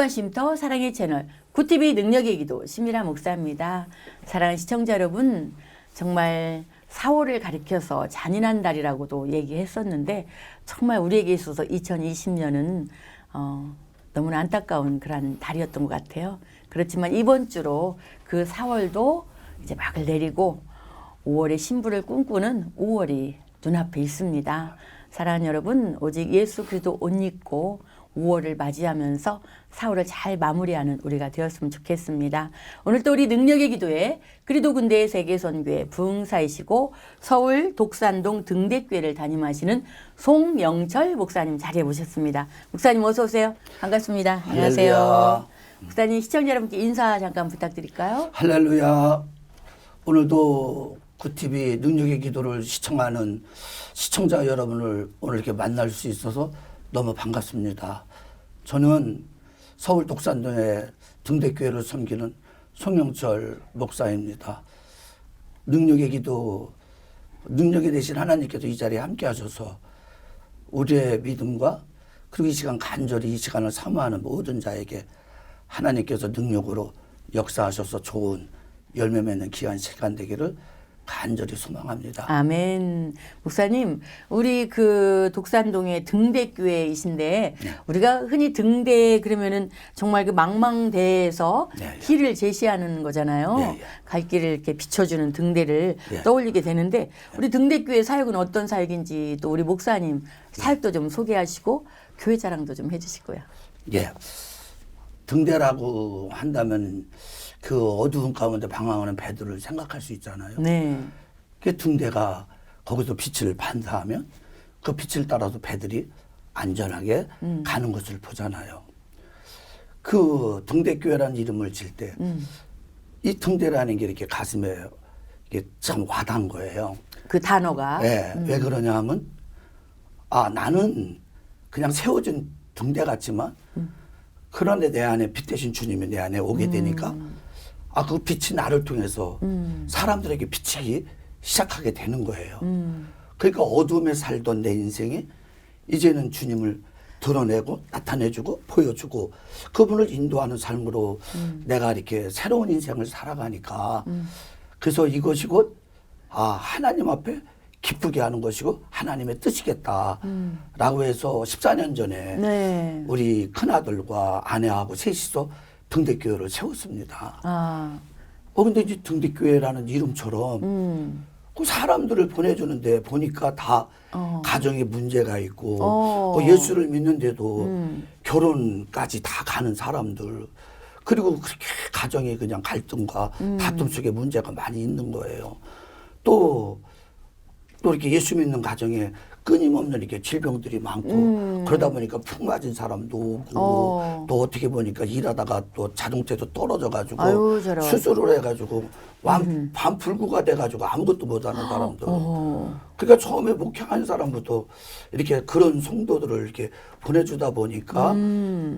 무관심터 사랑의 채널 굿TV 능력의 기도 심미라 목사입니다. 사랑하는 시청자 여러분, 정말 4월을 가리켜서 잔인한 달이라고도 얘기했었는데 정말 우리에게 있어서 2020년은 너무나 안타까운 그런 달이었던 것 같아요. 그렇지만 이번 주로 그 4월도 이제 막을 내리고 5월의 신부를 꿈꾸는 5월이 눈앞에 있습니다. 사랑하는 여러분, 오직 예수 그리스도 옷 입고 5월을 맞이하면서 4월을 잘 마무리하는 우리가 되었으면 좋겠습니다. 오늘 또 우리 능력의 기도에 그리도 군대의 세계선교회 부흥사이시고 서울 독산동 등대교회를 담임하시는 송영철 목사님 자리에 모셨습니다. 목사님 어서 오세요. 반갑습니다. 안녕하세요. 할렐루야. 목사님, 시청자 여러분께 인사 잠깐 부탁드릴까요? 할렐루야. 오늘도 굿TV 능력의 기도를 시청하는 시청자 여러분을 오늘 이렇게 만날 수 있어서 너무 반갑습니다. 저는 서울 독산동의 등대교회를 섬기는 송영철 목사입니다. 능력의 기도, 능력이 되신 하나님께서 이 자리에 함께 하셔서 우리의 믿음과 그리고 이 시간 간절히 이 시간을 사모하는 모든 자에게 하나님께서 능력으로 역사하셔서 좋은 열매 맺는 귀한 시간 되기를 간절히 소망합니다. 아멘. 목사님, 우리 그 독산동의 등대교회이신데 네. 우리가 흔히 등대 그러면은 정말 그 망망대해에서 네, 네. 길을 제시하는 거잖아요. 네, 네. 갈 길을 이렇게 비춰주는 등대를 네. 떠올리게 되는데 우리 등대교회 사역은 어떤 사역인지 또 우리 목사님 사역도 좀 소개하시고 교회 자랑도 좀 해주시고요. 예. 등대라고 한다면 그 어두운 가운데 방황하는 배들을 생각할 수 있잖아요. 네. 그 등대가 거기서 빛을 반사하면 그 빛을 따라서 배들이 안전하게 가는 것을 보잖아요. 그 등대교회라는 이름을 질 때 이 등대라는 게 이렇게 가슴에 이게 참 와닿은 거예요. 그 단어가. 네. 왜 그러냐 하면 나는 그냥 세워진 등대 같지만 그런데 내 안에 빛 대신 주님이 내 안에 오게 되니까 그 빛이 나를 통해서 사람들에게 비치기 시작하게 되는 거예요. 그러니까 어둠에 살던 내 인생이 이제는 주님을 드러내고 나타내주고 보여주고 그분을 인도하는 삶으로 내가 이렇게 새로운 인생을 살아가니까 그래서 이것이 곧 하나님 앞에 기쁘게 하는 것이고 하나님의 뜻이겠다라고 해서 14년 전에 네. 우리 큰아들과 아내하고 셋이서 등대교회를 세웠습니다. 근데 이제 등대교회라는 이름처럼 그 사람들을 보내주는데 보니까 다 가정에 문제가 있고 예수를 믿는데도 결혼까지 다 가는 사람들 그리고 그렇게 가정에 그냥 갈등과 다툼 속에 문제가 많이 있는 거예요. 또 이렇게 예수 믿는 가정에 끊임없는 이렇게 질병들이 많고 그러다 보니까 푹 맞은 사람도 오고 또 어떻게 보니까 일하다가 또 자동차도 떨어져가지고 아유, 저런. 수술을 해가지고 반불구가 돼가지고 아무것도 못하는 사람들. 그러니까 처음에 목회한 사람부터 이렇게 그런 성도들을 이렇게 보내주다 보니까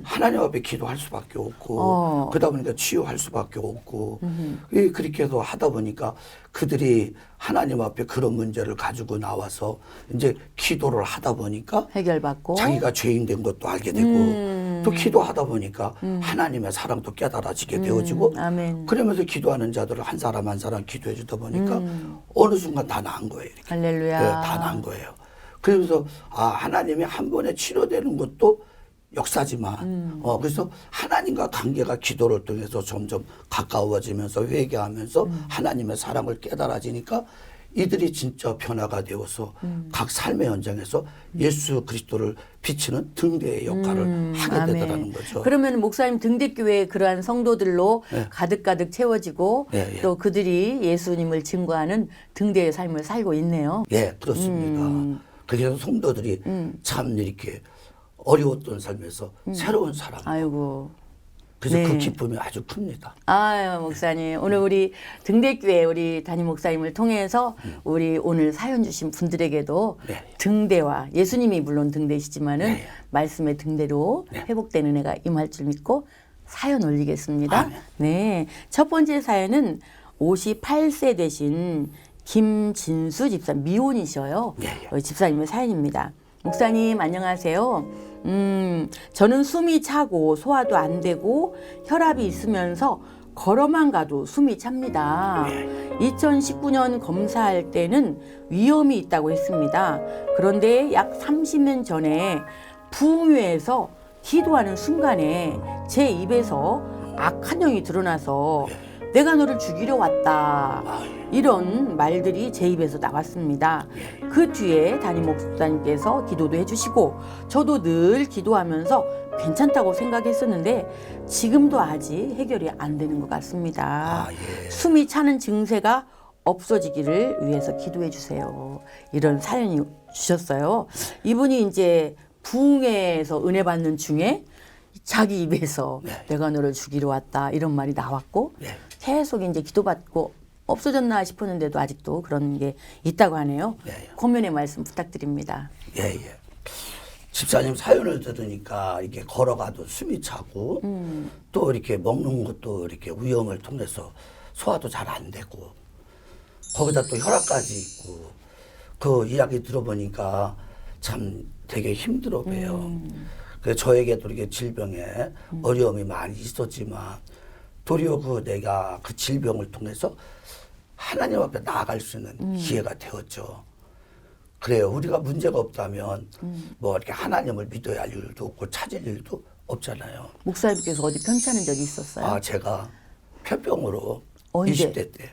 하나님 앞에 기도할 수밖에 없고 그러다 보니까 치유할 수밖에 없고 그렇게 해서 하다 보니까 그들이 하나님 앞에 그런 문제를 가지고 나와서 이제 기도를 하다 보니까 해결받고 자기가 죄인 된 것도 알게 되고 또 기도하다 보니까 하나님의 사랑도 깨달아지게 되어지고 아멘. 그러면서 기도하는 자들을 한 사람 한 사람 기도해 주다 보니까 어느 순간 다 나은 거예요. 이렇게. 할렐루야. 네, 다 나은 거예요. 그러면서 하나님이 한 번에 치료되는 것도 역사지만 그래서 하나님과 관계가 기도를 통해서 점점 가까워지면서 회개하면서 하나님의 사랑을 깨달아지니까 이들이 진짜 변화가 되어서 각 삶의 현장에서 예수 그리스도를 비치는 등대의 역할을 하게 아멘. 되더라는 거죠. 그러면 목사님 등대교회 그러한 성도들로 네. 가득가득 채워지고 네, 예. 또 그들이 예수님을 증거하는 등대의 삶을 살고 있네요. 예, 그렇습니다. 그래서 성도들이 참 이렇게 어려웠던 삶에서 새로운 사랑. 아이고. 그래서 네. 그 기쁨이 아주 큽니다. 아유, 목사님. 오늘 우리 등대교회 우리 담임 목사님을 통해서 우리 오늘 사연 주신 분들에게도 네. 등대와 예수님이 물론 등대시지만은 네. 말씀의 등대로 네. 회복되는 애가 임할 줄 믿고 사연 올리겠습니다. 아멘. 네. 첫 번째 사연은 58세 되신 김진수 집사 미혼이셔요. 네, 네. 집사님의 사연입니다. 목사님 안녕하세요. 저는 숨이 차고 소화도 안 되고 혈압이 있으면서 걸어만 가도 숨이 찹니다. 2019년 검사할 때는 위험이 있다고 했습니다. 그런데 약 30년 전에 부흥회에서 기도하는 순간에 제 입에서 악한 영이 드러나서 내가 너를 죽이려 왔다. 이런 말들이 제 입에서 나왔습니다. 그 뒤에 담임 목사님께서 기도도 해주시고 저도 늘 기도하면서 괜찮다고 생각했었는데 지금도 아직 해결이 안 되는 것 같습니다. 숨이 차는 증세가 없어지기를 위해서 기도해 주세요. 이런 사연이 주셨어요. 이분이 이제 부흥회에서 은혜 받는 중에 자기 입에서 내가 너를 죽이러 왔다 이런 말이 나왔고 계속 이제 기도받고 없어졌나 싶었는데도 아직도 그런 게 있다고 하네요. 고면의 말씀 부탁드립니다. 예. 집사님 사연을 들으니까 이게 걸어가도 숨이 차고 또 이렇게 먹는 것도 이렇게 위험을 통해서 소화도 잘 안 되고 거기다 또 혈압까지 있고 그 이야기 들어보니까 참 되게 힘들어 보여요. 그래서 저에게도 이렇게 질병에 어려움이 많이 있었지만 도리어 내가 그 질병을 통해서 하나님 앞에 나아갈 수 있는 기회가 되었죠. 그래요. 우리가 문제가 없다면 뭐 이렇게 하나님을 믿어야 할 일도 없고 찾을 일도 없잖아요. 목사님께서 어디 편찮은 적이 있었어요? 제가 폐병으로 언제? 20대 때.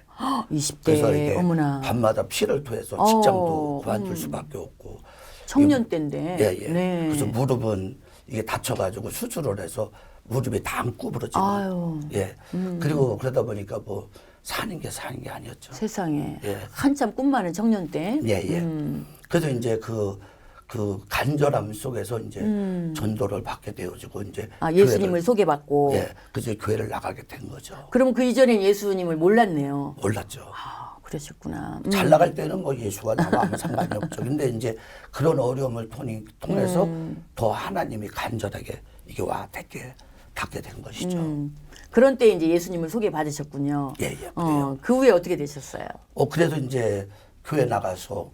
20대. 그래서 이게 어머나. 밤마다 피를 토해서 직장도 그만둘 수밖에 없고. 청년 때인데. 예. 네. 그래서 무릎은 이게 다쳐가지고 수술을 해서 무릎이 다 안 구부러지는. 아유. 예. 그리고 그러다 보니까 뭐 사는 게 아니었죠. 세상에. 예. 한참 꿈 많은 청년 때. 예. 그래서 이제 그 간절함 속에서 이제 전도를 받게 되어지고 이제 예수님을 소개받고. 예. 그래서 교회를 나가게 된 거죠. 그럼 그 이전엔 예수님을 몰랐네요. 몰랐죠. 그러셨구나. 잘 나갈 때는 뭐 예수가 나와 아무 상관이 없죠. 근데 이제 그런 어려움을 통해서 더 하나님이 간절하게 이게 닿게 된 것이죠. 그런 때 이제 예수님을 소개받으셨군요. 예. 그 후에 어떻게 되셨어요? 그래서 이제 교회 나가서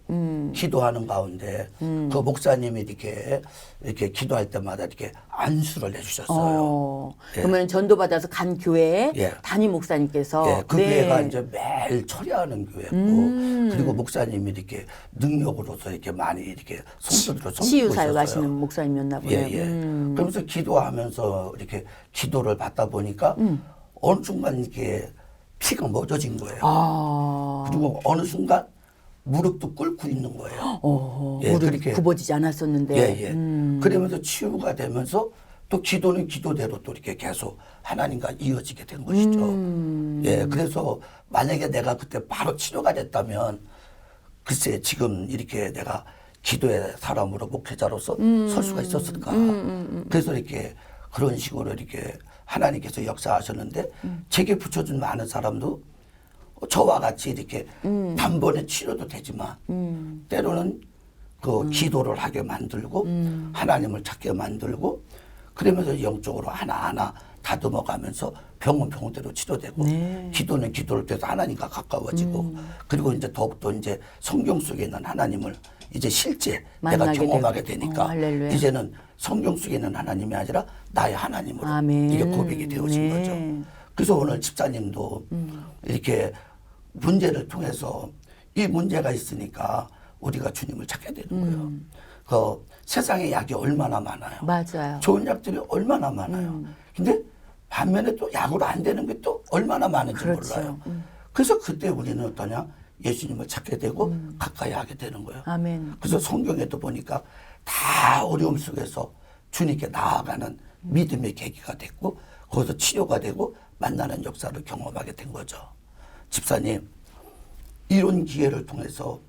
기도하는 가운데 그 목사님이 이렇게 기도할 때마다 이렇게 안수를 해주셨어요. 그러면 전도받아서 간 교회에 담임 목사님께서. 그 교회가 이제 매일 처리하는 교회고 그리고 목사님이 이렇게 능력으로서 이렇게 많이 이렇게 성도들을 섬기고 치유 있었어요. 사역하시는 목사님이었나 보네요. 그러면서 기도하면서 이렇게 기도를 받다 보니까 어느 순간 이렇게 피가 멎어진 거예요. 그리고 어느 순간 무릎도 꿇고 있는 거예요. 무릎이 굽어지지 않았었는데. 그러면서 치유가 되면서 또 기도는 기도대로 또 이렇게 계속 하나님과 이어지게 된 것이죠. 그래서 만약에 내가 그때 바로 치료가 됐다면 글쎄 지금 이렇게 내가 기도의 사람으로 목회자로서 설 수가 있었을까. 그래서 이렇게 그런 식으로 이렇게 하나님께서 역사하셨는데 제게 붙여준 많은 사람도 저와 같이 이렇게 단번에 치료도 되지만 때로는 그 기도를 하게 만들고 하나님을 찾게 만들고 그러면서 영적으로 하나하나 다듬어가면서 병원대로 치료되고 기도는 기도를 통해서 하나님과 가까워지고 그리고 이제 더욱더 이제 성경 속에 있는 하나님을 이제 실제 내가 경험하게 되니까 이제는 성경 속에 있는 하나님이 아니라 나의 하나님으로 이게 고백이 되어진 거죠. 그래서 오늘 집사님도 이렇게 문제를 통해서 이 문제가 있으니까 우리가 주님을 찾게 되는 거예요. 그 세상에 약이 얼마나 많아요. 맞아요. 좋은 약들이 얼마나 많아요. 근데 반면에 또 약으로 안 되는 게 또 얼마나 많은지 몰라요. 그래서 그때 우리는 어떠냐? 예수님을 찾게 되고 가까이 하게 되는 거예요. 아멘. 그래서 성경에도 보니까 다 어려움 속에서 주님께 나아가는 믿음의 계기가 됐고 거기서 치료가 되고 만나는 역사를 경험하게 된 거죠. 집사님, 이런 기회를 통해서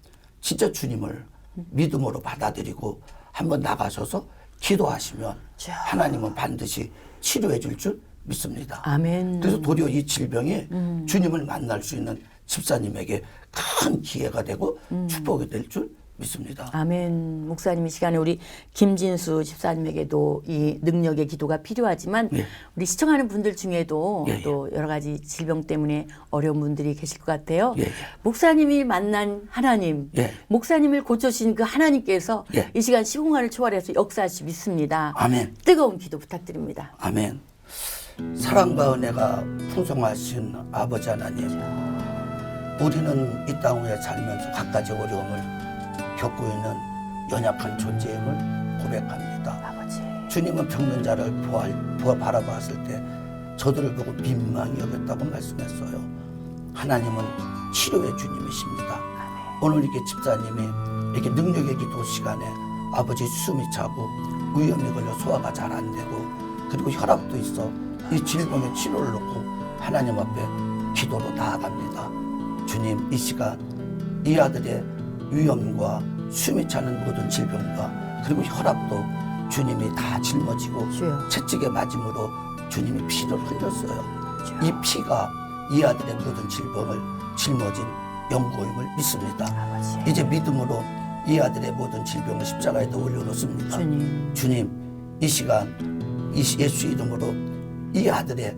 진짜 주님을 믿음으로 받아들이고 한번 나가셔서 기도하시면 하나님은 반드시 치료해 줄 줄 믿습니다. 아멘. 그래서 도리어 이 질병이 주님을 만날 수 있는 집사님에게 큰 기회가 되고 축복이 될 줄 믿습니다. 아멘. 목사님 이 시간에 우리 김진수 집사님에게도 이 능력의 기도가 필요하지만 예. 우리 시청하는 분들 중에도 예, 예. 또 여러 가지 질병 때문에 어려운 분들이 계실 것 같아요. 예, 예. 목사님이 만난 하나님, 예. 목사님을 고쳐주신 그 하나님께서 예. 이 시간 시공간을 초월해서 역사하시 믿습니다. 아멘. 뜨거운 기도 부탁드립니다. 아멘. 사랑과 은혜가 풍성하신 아버지 하나님, 우리는 이 땅 위에 살면서 갖가지 어려움을 겪고 있는 연약한 존재임을 고백합니다. 아버지. 주님은 병든 자를 바라봤을 때 저들을 보고 민망히 여겼다고 말씀했어요. 하나님은 치료의 주님이십니다. 오늘 이렇게 집사님이 이렇게 능력의 기도 시간에 아버지 숨이 차고 위염이 걸려 소화가 잘 안 되고 그리고 혈압도 있어 이 질병의 치료를 놓고 하나님 앞에 기도로 나아갑니다. 주님, 이 시간 이 아들의 위염과 숨이 차는 모든 질병과 그리고 혈압도 주님이 다 짊어지고 주여. 채찍에 맞음으로 주님이 피를 흘렸어요. 이 피가 이 아들의 모든 질병을 짊어진 영구임을 믿습니다. 아버지. 이제 믿음으로 이 아들의 모든 질병을 십자가에 올려놓습니다. 주님, 이 시간 예수 이름으로 이 아들의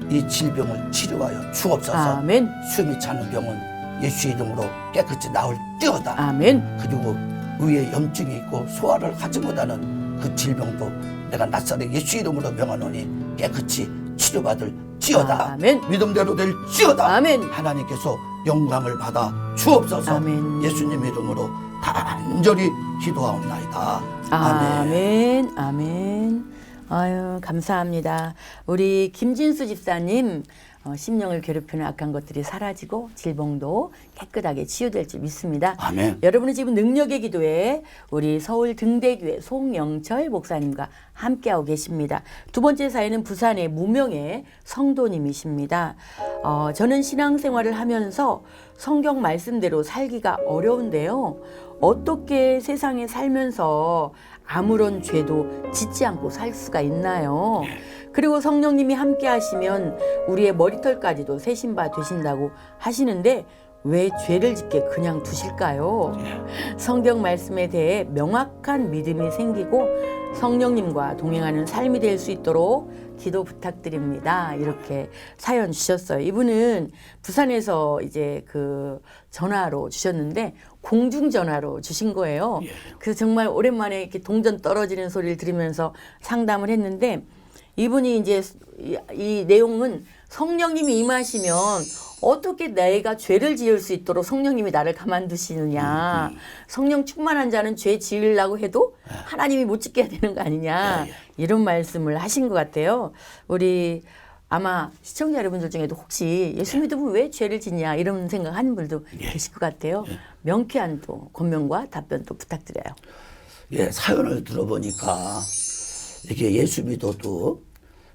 이 질병을 치료하여 주옵소서. 아멘. 숨이 차는 병은 예수 이름으로 깨끗이 나올띄어다. 아멘. 그리고 위에 염증이 있고 소화를 하지 못하는 그 질병도 내가 낫사렛 예수 이름으로 명하노니 깨끗이 치료받을지어다. 아멘. 믿음대로 될지어다. 아멘. 하나님께서 영광을 받아 주옵소서. 아멘. 예수님 이름으로 간절히 기도하옵나이다. 아멘. 아멘. 아유, 감사합니다. 우리 김진수 집사님 심령을 괴롭히는 악한 것들이 사라지고 질병도 깨끗하게 치유될 줄 믿습니다. 아멘. 여러분은 지금 능력의 기도에 우리 서울 등대교회 송영철 목사님과 함께하고 계십니다. 두 번째 사연은 부산의 무명의 성도님이십니다. 저는 신앙생활을 하면서 성경 말씀대로 살기가 어려운데요. 어떻게 세상에 살면서 아무런 죄도 짓지 않고 살 수가 있나요? 그리고 성령님이 함께 하시면 우리의 머리털까지도 세신바 되신다고 하시는데 왜 죄를 짓게 그냥 두실까요? 성경 말씀에 대해 명확한 믿음이 생기고 성령님과 동행하는 삶이 될 수 있도록 기도 부탁드립니다. 이렇게 사연 주셨어요. 이분은 부산에서 이제 그 전화로 주셨는데 공중전화로 주신 거예요. 그래서 정말 오랜만에 이렇게 동전 떨어지는 소리를 들으면서 상담을 했는데 이분이 이제 이 내용은 성령님이 임하시면 어떻게 내가 죄를 지을 수 있도록 성령님이 나를 가만두시느냐. 성령 충만한 자는 죄 지으려고 해도 하나님이 못 짓게 해야 되는 거 아니냐. 이런 말씀을 하신 것 같아요. 우리 아마 시청자 여러분들 중에도 혹시 예수 믿으면 왜 죄를 짓냐 이런 생각하는 분도 계실 것 같아요. 명쾌한 또 권면과 답변도 부탁드려요. 예, 사연을 들어보니까 이게 예수 믿어도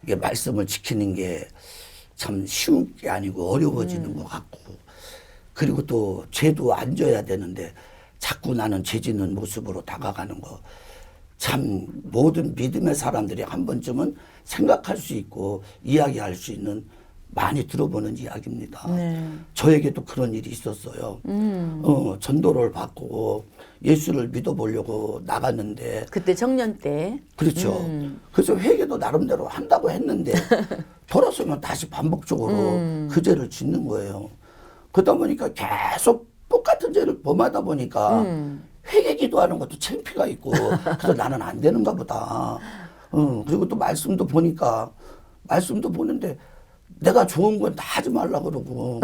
이게 말씀을 지키는 게 참 쉬운 게 아니고 어려워지는 것 같고 그리고 또 죄도 안 져야 되는데 자꾸 나는 죄 짓는 모습으로 다가가는 거 참 모든 믿음의 사람들이 한 번쯤은 생각할 수 있고 이야기할 수 있는 많이 들어보는 이야기입니다. 네. 저에게도 그런 일이 있었어요. 전도를 받고 예수를 믿어보려고 나갔는데 그때 청년 때. 그렇죠. 그래서 회개도 나름대로 한다고 했는데 돌아서면 다시 반복적으로 그 죄를 짓는 거예요. 그러다 보니까 계속 똑같은 죄를 범하다 보니까 회개 기도하는 것도 창피가 있고 그래서 나는 안 되는가 보다. 그리고 또 말씀도 보는데 내가 좋은 건 다 하지 말라고 그러고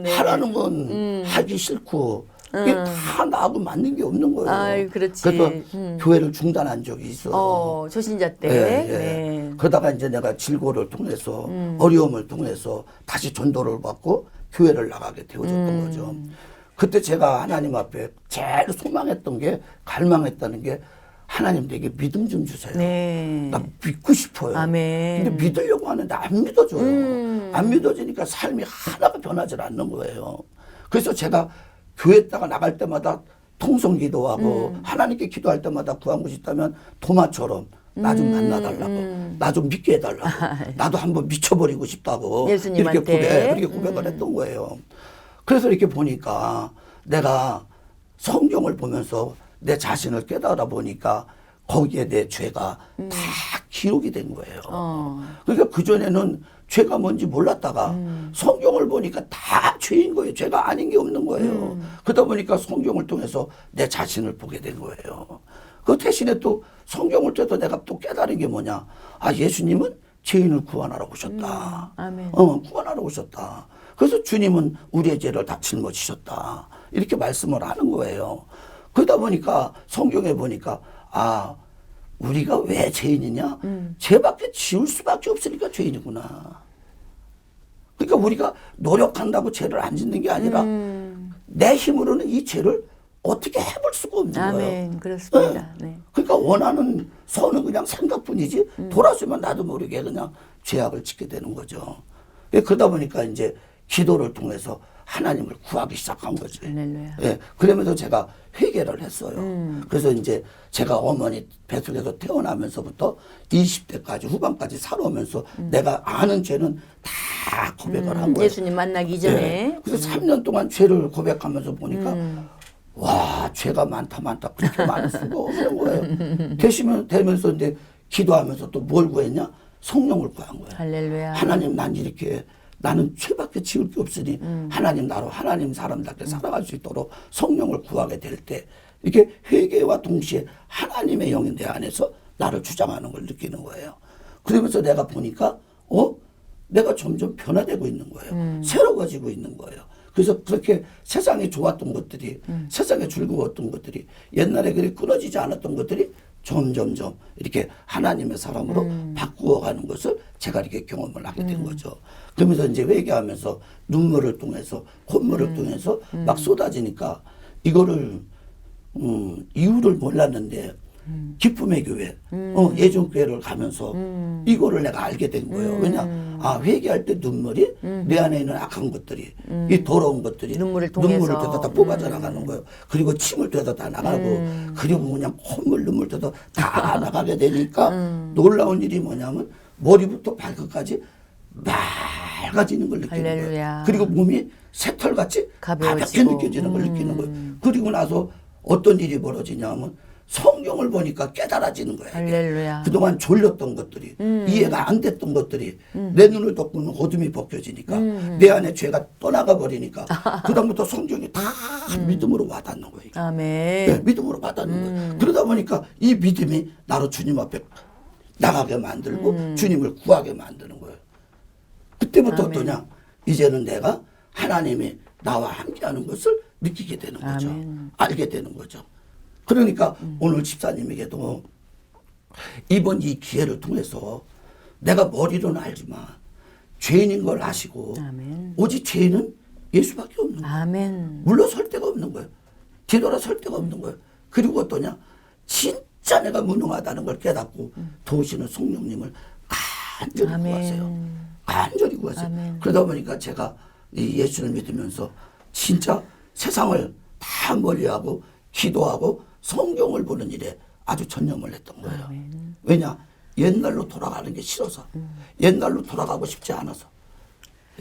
네. 하라는 건 하기 싫고 이게 다 나하고 맞는 게 없는 거예요. 아이, 그렇지. 그래서 교회를 중단한 적이 있어요. 초신자 때. 예, 예. 네. 그러다가 이제 내가 질고를 통해서 어려움을 통해서 다시 전도를 받고 교회를 나가게 되어졌던 거죠. 그때 제가 하나님 앞에 제일 소망했던 게 갈망했다는 게 하나님 내게 믿음 좀 주세요. 네. 나 믿고 싶어요. 아멘. 근데 믿으려고 하는데 안 믿어줘요. 안 믿어지니까 삶이 하나가 변하지 않는 거예요. 그래서 제가 교회에다가 나갈 때마다 통성 기도하고 하나님께 기도할 때마다 구한 것이 있다면 도마처럼 나 좀 만나달라고, 나 좀 믿게 해달라고, 나도 한번 미쳐버리고 싶다고 예수님한테. 이렇게 고백을 했던 거예요. 그래서 이렇게 보니까 내가 성경을 보면서 내 자신을 깨달아 보니까 거기에 내 죄가 다 기록이 된 거예요. 그러니까 그전에는 죄가 뭔지 몰랐다가 성경을 보니까 다 죄인 거예요. 죄가 아닌 게 없는 거예요. 그러다 보니까 성경을 통해서 내 자신을 보게 된 거예요. 그 대신에 또 성경을 통해서 내가 또 깨달은 게 뭐냐. 아, 예수님은 죄인을 구원하러 오셨다. 아멘. 구원하러 오셨다. 그래서 주님은 우리의 죄를 다 짊어지셨다. 이렇게 말씀을 하는 거예요. 그러다 보니까 성경에 보니까 아, 우리가 왜 죄인이냐? 죄밖에 지을 수밖에 없으니까 죄인이구나. 그러니까 우리가 노력한다고 죄를 안 짓는 게 아니라 내 힘으로는 이 죄를 어떻게 해볼 수가 없는 거예요. 아멘. 그렇습니다. 네. 그러니까 원하는 선은 그냥 생각뿐이지 돌아서면 나도 모르게 그냥 죄악을 짓게 되는 거죠. 그러다 보니까 이제 기도를 통해서 하나님을 구하기 시작한 거지. 할렐루야. 예, 그러면서 제가 회개를 했어요. 그래서 이제 제가 어머니 뱃속에서 태어나면서부터 20대까지 후반까지 살아오면서 내가 아는 죄는 다 고백을 한 거예요. 예수님 만나기 이전에. 예, 그래서 3년 동안 죄를 고백하면서 보니까 와, 죄가 많다 그렇게 많을 수가 없는 거예요. 되면서 이제 기도하면서 또 뭘 구했냐? 성령을 구한 거예요. 할렐루야. 하나님, 난 이렇게 나는 죄밖에 지을 게 없으니 하나님 나로 하나님 사람답게 살아갈 수 있도록 성령을 구하게 될 때 이렇게 회개와 동시에 하나님의 영이 내 안에서 나를 주장하는 걸 느끼는 거예요. 그러면서 내가 보니까 내가 점점 변화되고 있는 거예요. 새로워지고 있는 거예요. 그래서 그렇게 세상에 좋았던 것들이 세상에 즐거웠던 것들이 옛날에 그렇게 끊어지지 않았던 것들이 점점점 이렇게 하나님의 사람으로 바꾸어가는 것을 제가 이렇게 경험을 하게 된 거죠. 그러면서 이제 회개하면서 눈물을 통해서 콧물을 통해서 막 쏟아지니까 이거를 이유를 몰랐는데 기쁨의 교회, 예전교회를 가면서 이거를 내가 알게 된 거예요. 왜냐? 아, 회개할 때 눈물이 내 안에 있는 악한 것들이, 이 더러운 것들이 눈물을 통해서 다 뽑아져 나가는 거예요. 그리고 침을 통해서 다 나가고, 그리고 그냥 콧물, 눈물 통해서 다 나가게 되니까 놀라운 일이 뭐냐면 머리부터 발끝까지 맑아지는 걸 느끼는 할렐루야. 거예요. 그리고 몸이 새털같이 가볍게 가벼워지고. 느껴지는 걸 느끼는 거예요. 그리고 나서 어떤 일이 벌어지냐면 성경을 보니까 깨달아지는 거예요. 할렐루야. 그동안 졸렸던 것들이 이해가 안 됐던 것들이 내 눈을 덮고는 어둠이 벗겨지니까 내 안에 죄가 떠나가 버리니까 그다음부터 성경이 다 믿음으로 와닿는 거예요. 아멘. 네, 믿음으로 와닿는 거예요. 그러다 보니까 이 믿음이 나로 주님 앞에 나가게 만들고 주님을 구하게 만드는 거예요. 그때부터 어떠냐? 이제는 내가 하나님이 나와 함께하는 것을 느끼게 되는 거죠. 아멘. 알게 되는 거죠. 그러니까 오늘 집사님에게도 이번 이 기회를 통해서 내가 머리로는 알지만 죄인인 걸 아시고 아멘. 오직 죄인은 예수밖에 없는 거예요. 아멘. 물러설 데가 없는 거예요. 뒤돌아설 데가 없는 거예요. 그리고 어떠냐? 진짜 내가 무능하다는 걸 깨닫고 도우시는 성령님을 간절히 아멘. 구하세요. 간절히 구하세요. 아멘. 그러다 보니까 제가 이 예수를 믿으면서 진짜 세상을 다 멀리하고 기도하고 성경을 보는 일에 아주 전념을 했던 거예요. 아멘. 왜냐? 옛날로 돌아가는 게 싫어서. 옛날로 돌아가고 싶지 않아서.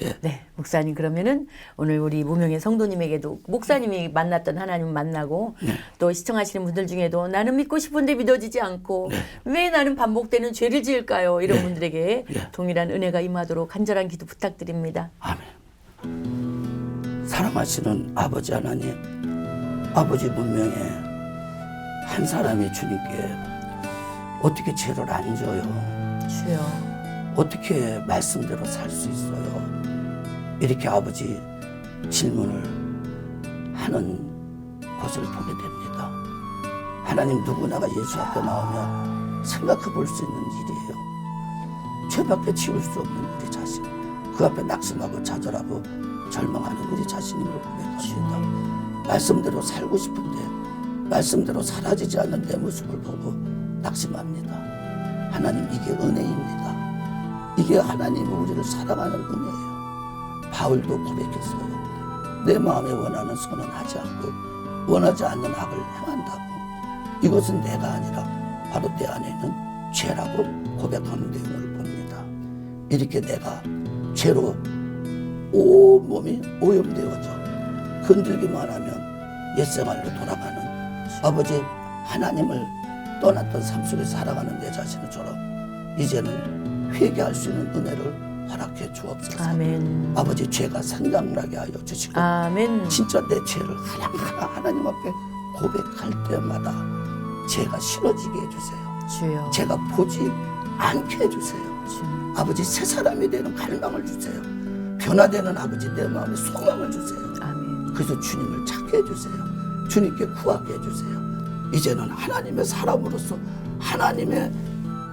예. 네, 목사님 그러면은 오늘 우리 무명의 성도님에게도 목사님이 만났던 하나님 만나고 또 시청하시는 분들 중에도 나는 믿고 싶은데 믿어지지 않고 왜 나는 반복되는 죄를 지을까요? 이런 분들에게 동일한 은혜가 임하도록 간절한 기도 부탁드립니다. 아멘. 사랑하시는 아버지 하나님, 아버지 문명에 한 사람이 주님께 어떻게 죄를 안 져요? 주여. 어떻게 말씀대로 살 수 있어요? 이렇게 아버지 질문을 하는 것을 보게 됩니다. 하나님, 누구나가 예수 앞에 나오면 생각해 볼 수 있는 일이에요. 죄밖에 지울 수 없는 우리 자신, 그 앞에 낙심하고 좌절하고 절망하는 우리 자신임을 고백합니다. 말씀대로 살고 싶은데 말씀대로 사라지지 않는 내 모습을 보고 낙심합니다. 하나님, 이게 은혜입니다. 이게 하나님이 우리를 사랑하는 은혜예요. 바울도 고백했어요. 내 마음에 원하는 선은 하지 않고 원하지 않는 악을 행한다고. 이것은 내가 아니라 바로 내 안에 있는 죄라고 고백하는 내용을 봅니다. 이렇게 내가 죄로 온몸이 오염되어져 흔들기만 하면 옛생활로 돌아가는 아버지 하나님을 떠났던 삶 속에서 살아가는 내 자신처럼 이제는 회개할 수 있는 은혜를 허락해 주옵소서. 아멘. 아버지 죄가 생각나게 하여 주시고 아멘. 진짜 내 죄를 하나하나 하나님 앞에 고백할 때마다 죄가 싫어지게 해주세요. 주여. 죄가 보지 않게 해주세요. 주. 아버지 새 사람이 되는 갈망을 주세요. 변화되는 아버지 내 마음에 소망을 주세요. 아멘. 그래서 주님을 찾게 해주세요. 주님께 구하게 해주세요. 이제는 하나님의 사람으로서 하나님의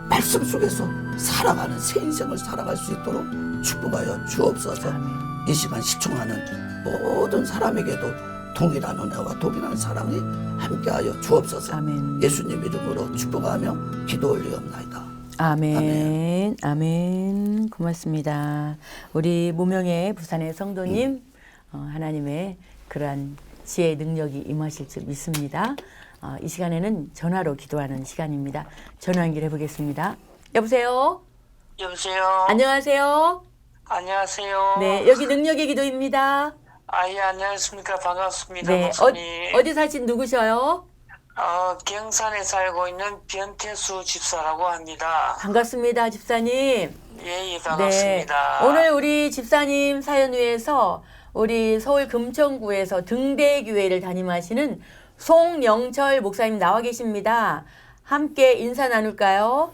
말씀 속에서 살아가는 새 인생을 살아갈 수 있도록 축복하여 주옵소서. 아멘. 이 시간 시청하는 모든 사람에게도 동일한 은혜와 동일한 사랑이 함께하여 주옵소서. 아멘. 예수님 이름으로 축복하며 기도 올리옵나이다. 아멘. 아멘. 고맙습니다. 우리 무명의 부산의 성도님, 하나님의 그러한 지혜의 능력이 임하실 줄 믿습니다. 이 시간에는 전화로 기도하는 시간입니다. 전화 연결해 보겠습니다. 여보세요? 여보세요. 안녕하세요? 안녕하세요. 네, 여기 능력의 기도입니다. 예, 안녕하십니까. 반갑습니다. 네, 목사님. 어디 사신 누구셔요? 경산에 살고 있는 변태수 집사라고 합니다. 반갑습니다, 집사님. 예, 반갑습니다. 네, 오늘 우리 집사님 사연 위해서 우리 서울 금천구에서 등대교회를 담임하시는 송영철 목사님 나와 계십니다. 함께 인사 나눌까요?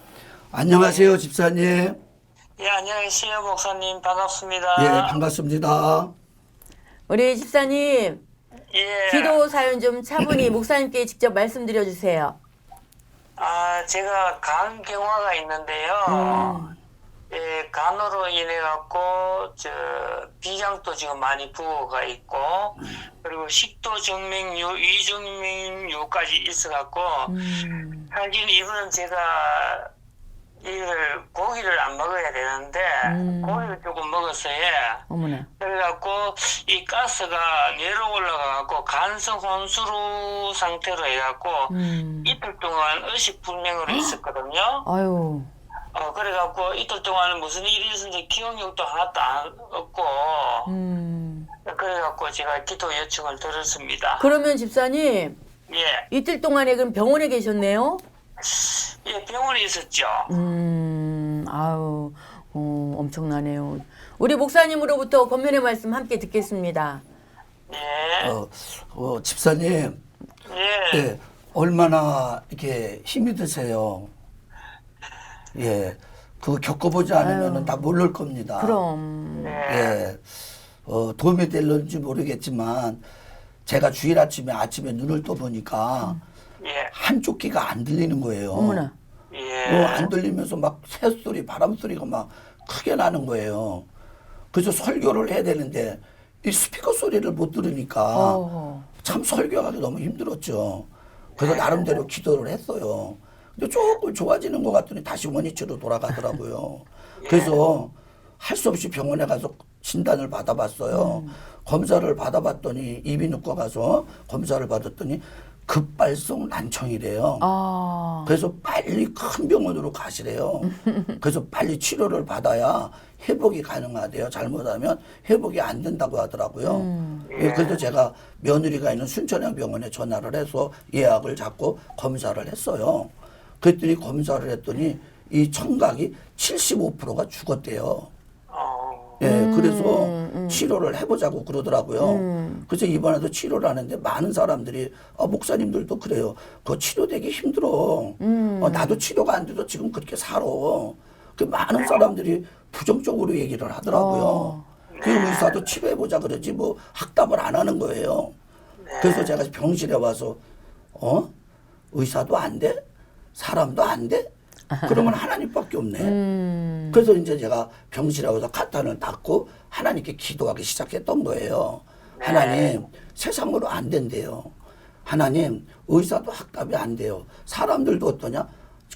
안녕하세요, 집사님. 예, 안녕하세요. 목사님. 반갑습니다. 예, 반갑습니다. 우리 집사님, 예. 기도 사연 좀 차분히 목사님께 직접 말씀드려 주세요. 제가 간경화가 있는데요. 예, 간으로 인해 갖고 비장도 지금 많이 부어가 있고, 그리고 식도 정맥류, 위정맥류까지 있어 갖고, 하긴 이거는 제가 이걸 고기를 안 먹어야 되는데 고기를 조금 먹었어요. 어머나. 그래갖고 이 가스가 뇌로 올라가갖고 간성 혼수로 상태로 해갖고 이틀 동안 의식불명으로 있었거든요. 아유. 그래갖고 이틀 동안 무슨 일이 있었는지 기억력도 하나도 안 없고 그래갖고 제가 기도 요청을 드렸습니다. 그러면 집사님, 예, 이틀 동안에 그럼 병원에 계셨네요? 예, 병원에 있었죠. 아유, 엄청나네요. 우리 목사님으로부터 권면의 말씀 함께 듣겠습니다. 예, 집사님, 예. 예, 얼마나 이렇게 힘이 드세요. 예, 그거 겪어보지 않으면 다 모를 겁니다. 그럼. 예, 도움이 될런지 모르겠지만 제가 주일 아침에 눈을 떠보니까 예. 한쪽 귀가 안 들리는 거예요. 어머나. 예. 안 들리면서 막 새소리, 바람소리가 막 크게 나는 거예요. 그래서 설교를 해야 되는데 이 스피커 소리를 못 들으니까 참 설교하기 너무 힘들었죠. 그래서 나름대로 기도를 했어요. 근데 조금 좋아지는 것 같더니 다시 원위치로 돌아가더라고요. 그래서 할 수 없이 병원에 가서 진단을 받아봤어요. 검사를 받아봤더니 이비인후과 가서 검사를 받았더니 급발성 난청이래요. 그래서 빨리 큰 병원으로 가시래요. 그래서 빨리 치료를 받아야 회복이 가능하대요. 잘못하면 회복이 안 된다고 하더라고요. 예, 그래서 제가 며느리가 있는 순천향 병원에 전화를 해서 예약을 잡고 검사를 했어요. 그랬더니 검사를 했더니 이 청각이 75%가 죽었대요. 예, 그래서 치료를 해보자고 그러더라고요. 그래서 이번에도 치료를 하는데 많은 사람들이, 목사님들도 그래요. 그거 치료되기 힘들어. 나도 치료가 안 돼도 지금 그렇게 살아. 그 많은 사람들이 부정적으로 얘기를 하더라고요. 그 의사도 치료해보자 그러지 뭐 학답을 안 하는 거예요. 그래서 제가 병실에 와서, 의사도 안 돼? 사람도 안 돼? 그러면 하나님밖에 없네. 그래서 이제 제가 병실에 와서 카탄을 닫고 하나님께 기도하기 시작했던 거예요. 하나님, 세상으로 안 된대요. 하나님, 의사도 학답이 안 돼요. 사람들도 어떠냐?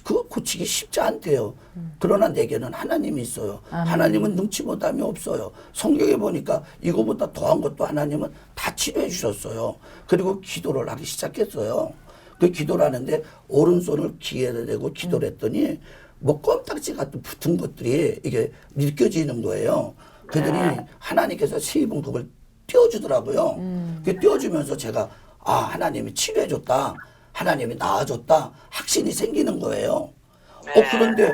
그거 고치기 쉽지 않대요. 그러나 내게는 하나님이 있어요. 하나님은 능치 못함이 없어요. 성경에 보니까 이거보다 더한 것도 하나님은 다 치료해 주셨어요. 그리고 기도를 하기 시작했어요. 그 기도를 하는데 오른손을 귀에 대고 기도를 했더니 뭐 껌딱지 같은 붙은 것들이 이게 느껴지는 거예요. 그러더니 하나님께서 세 번 그걸 띄워주더라고요. 그 띄워주면서 제가 아, 하나님이 치료해줬다. 하나님이 나아줬다. 확신이 생기는 거예요. 네. 그런데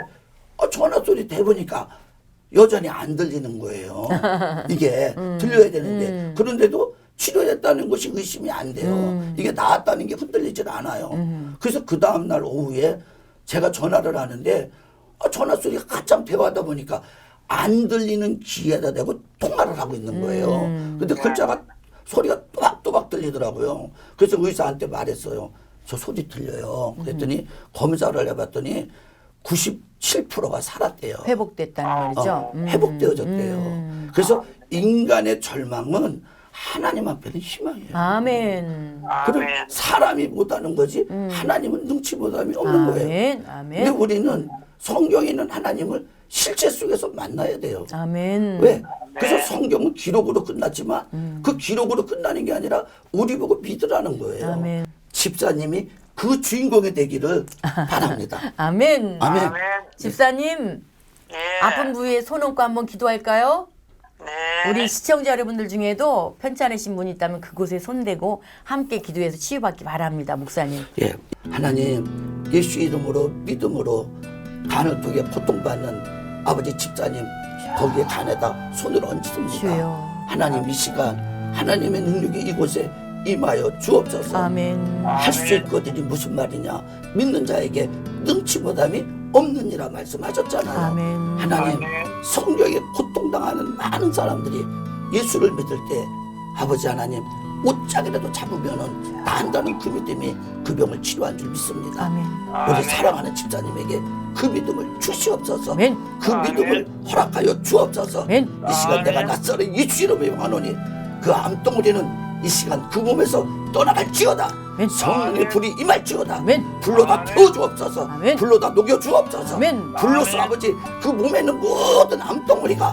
전화 소리 대보니까 여전히 안 들리는 거예요. 이게 들려야 되는데 그런데도 치료됐다는 것이 의심이 안 돼요. 이게 나았다는 게 흔들리질 않아요. 그래서 그 다음날 오후에 제가 전화를 하는데 전화 소리가 가장 대화하다 보니까 안 들리는 귀에다 대고 통화를 하고 있는 거예요. 근데 글자가 소리가 또박또박 들리더라고요. 그래서 의사한테 말했어요. 저 소리 들려요. 그랬더니 검사를 해봤더니 97%가 살았대요. 회복됐다는 말이죠. 회복되어졌대요. 그래서 인간의 절망은 하나님 앞에는 희망이에요. 아멘. 그럼 아멘. 사람이 못하는 거지 하나님은 능치 못함이 없는 거예요. 아멘. 근데 아멘. 우리는 성경에 있는 하나님을 실제 속에서 만나야 돼요. 아멘. 왜? 그래서 성경은 기록으로 끝났지만 그 기록으로 끝나는 게 아니라 우리 보고 믿으라는 거예요. 아멘. 집사님이 그 주인공이 되기를 바랍니다. 아멘. 아멘. 아멘. 집사님, 예. 아픈 부위에 손 얹고 한번 기도할까요? 네. 우리 시청자 여러분들 중에도 편찮으신 분이 있다면 그곳에 손대고 함께 기도해서 치유받기 바랍니다, 목사님. 예, 하나님 예수 이름으로 믿음으로 간을 통해 고통받는 아버지 집사님 거기에 간에다 손을 얹습니다. 주여. 하나님 이 시간 하나님의 능력이 이곳에 임하여 주옵소서. 아멘. 할 수 있거든이 무슨 말이냐? 믿는 자에게 능치 못함이 없느니라 말씀하셨잖아요. 아멘. 하나님 성경에 고통당하는 많은 사람들이 예수를 믿을 때 아버지 하나님 옷짝이라도 잡으면은 나한다는 그 믿음이 그 병을 치료한 줄 믿습니다. 아멘. 우리 사랑하는 집사님에게 그 믿음을 주시옵소서. 아멘. 그 믿음을 허락하여 주옵소서. 아멘. 이 시간 내가 낯설은 예수 이름에 명하노니 그 암덩어리는 이 시간 그 몸에서 떠나갈지어다. 아멘. 성령의 불이 임할지어다. 아멘. 불로 다 태워주옵소서. 아멘. 불로 다 녹여주옵소서. 아멘. 불로서 아버지 그 몸에 있는 모든 암덩어리가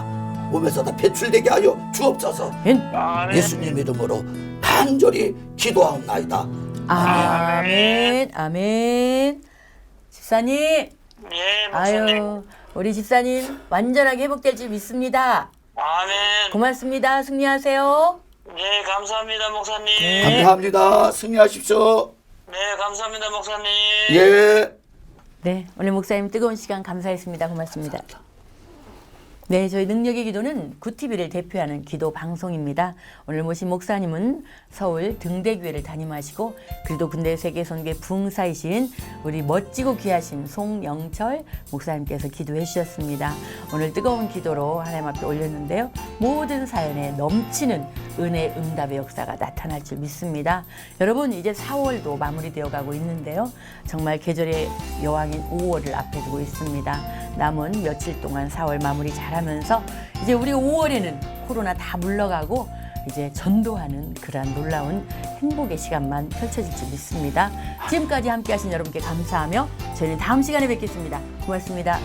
몸에서 다 배출되게 하여 주옵소서. 아멘. 아멘. 예수님 이름으로 간절히 기도하옵나이다. 아멘. 아멘. 집사님, 예, 목사님. 아유, 우리 집사님 완전하게 회복될 줄 믿습니다. 아멘. 고맙습니다. 승리하세요. 네, 감사합니다, 목사님. 네. 감사합니다. 승리하십시오. 네, 감사합니다, 목사님. 예. 네, 오늘 목사님 뜨거운 시간 감사했습니다. 고맙습니다. 네, 저희 능력의 기도는 굿TV를 대표하는 기도 방송입니다. 오늘 모신 목사님은 서울 등대교회를 담임하시고 그리도 군대 세계선교회 부흥사이신 우리 멋지고 귀하신 송영철 목사님께서 기도해 주셨습니다. 오늘 뜨거운 기도로 하나님 앞에 올렸는데요. 모든 사연에 넘치는 은혜 응답의 역사가 나타날 줄 믿습니다. 여러분 이제 4월도 마무리되어 가고 있는데요. 정말 계절의 여왕인 5월을 앞에 두고 있습니다. 남은 며칠 동안 4월 마무리 잘하면서 이제 우리 5월에는 코로나 다 물러가고 이제 전도하는 그러한 놀라운 행복의 시간만 펼쳐질 줄 믿습니다. 지금까지 함께 하신 여러분께 감사하며 저희는 다음 시간에 뵙겠습니다. 고맙습니다.